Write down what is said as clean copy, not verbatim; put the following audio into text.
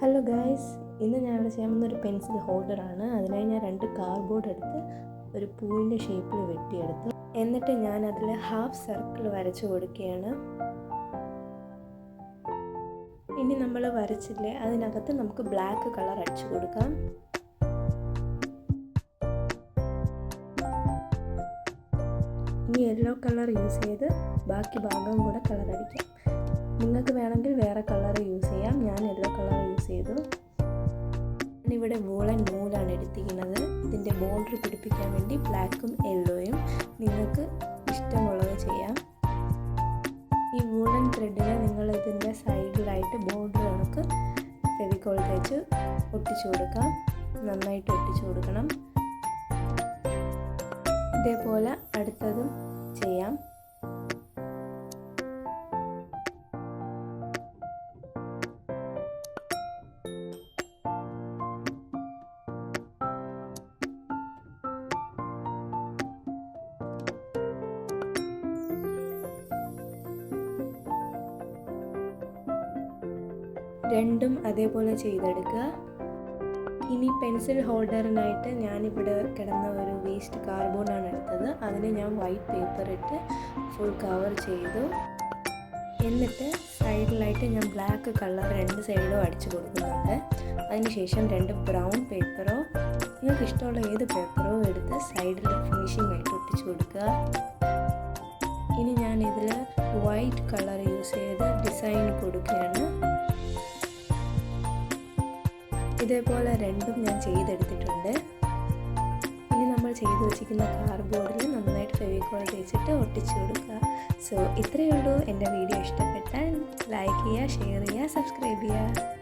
Hello guys, ഇന്ന് ഞാനിവിടെ ചെയ്യാൻ പോകുന്ന ഒരു പെൻസിൽ ഹോൾഡറാണ്. അതിനായി ഞാൻ 2 കാർഡ്ബോർഡ് എടുത്ത് ഒരു പൂവിൻ്റെ ഷേപ്പിൽ വെട്ടിയെടുത്തു. എന്നിട്ട് ഞാൻ അതിൽ ഹാഫ് സർക്കിൾ വരച്ചു കൊടുക്കുകയാണ്. ഇനി നമ്മൾ വരച്ചില്ലേ, അതിനകത്ത് നമുക്ക് ബ്ലാക്ക് കളർ അടിച്ചു കൊടുക്കാം. ഇനി യെല്ലോ കളർ യൂസ് ചെയ്ത് ബാക്കി ഭാഗം കൂടെ കളർ അടിക്കാം. നിങ്ങൾക്ക് വേണമെങ്കിൽ വേറെ കളർ യൂസ് ചെയ്യാം. ഞാൻ യെല്ലോ കളർ യൂസ് ചെയ്തു. ഞാനിവിടെ വൂളൻ നൂലാണ് എടുത്തിരിക്കുന്നത്. ഇതിൻ്റെ ബോർഡർ പിടിപ്പിക്കാൻ വേണ്ടി ബ്ലാക്കും യെല്ലോയും. നിങ്ങൾക്ക് ഇഷ്ടമുള്ളത് ചെയ്യാം. ഈ വൂളൻ ത്രെഡിനെ നിങ്ങൾ ഇതിൻ്റെ സൈഡിലായിട്ട് ബോർഡർ കണക്ക് ഫെവിക്കോൾ തേച്ച് ഒട്ടിച്ചു കൊടുക്കാം. നന്നായിട്ട് ഒട്ടിച്ചു കൊടുക്കണം. ഇതേപോലെ അടുത്തതും ചെയ്യാം. രണ്ടും അതേപോലെ ചെയ്തെടുക്കുക. ഇനി പെൻസിൽ ഹോൾഡറിനായിട്ട് ഞാനിവിടെ കിടന്ന ഒരു വേസ്റ്റ് കാർഡ്ബോർഡാണ് എടുത്തത്. അതിന് ഞാൻ വൈറ്റ് പേപ്പർ ഇട്ട് ഫുൾ കവർ ചെയ്തു. എന്നിട്ട് സൈഡിലായിട്ട് ഞാൻ ബ്ലാക്ക് കളർ 2 സൈഡിലും അടിച്ചു കൊടുക്കുന്നുണ്ട്. അതിനുശേഷം 2 ബ്രൗൺ പേപ്പറോ നിങ്ങൾക്ക് ഇഷ്ടമുള്ള ഏത് പേപ്പറോ എടുത്ത് സൈഡിൽ ഫിനിഷിംഗ് ആയിട്ട് ഒട്ടിച്ചു കൊടുക്കുക. ഇനി ഞാൻ ഇതിൽ വൈറ്റ് കളർ യൂസ് ചെയ്ത് ഡിസൈൻ കൊടുക്കുകയാണ്. ഇതേപോലെ രണ്ടും ഞാൻ ചെയ്തെടുത്തിട്ടുണ്ട്. ഇനി നമ്മൾ ചെയ്ത് വെച്ചിരിക്കുന്ന കാർഡ്ബോർഡിൽ നന്നായിട്ട് ഫെവിക്കോൾ തേച്ചിട്ട് ഒട്ടിച്ചു കൊടുക്കുക. സോ ഇത്രയേ ഉള്ളൂ. എൻ്റെ വീഡിയോ ഇഷ്ടപ്പെട്ടാൽ ലൈക്ക് ചെയ്യുക, ഷെയർ ചെയ്യുക, സബ്സ്ക്രൈബ് ചെയ്യുക.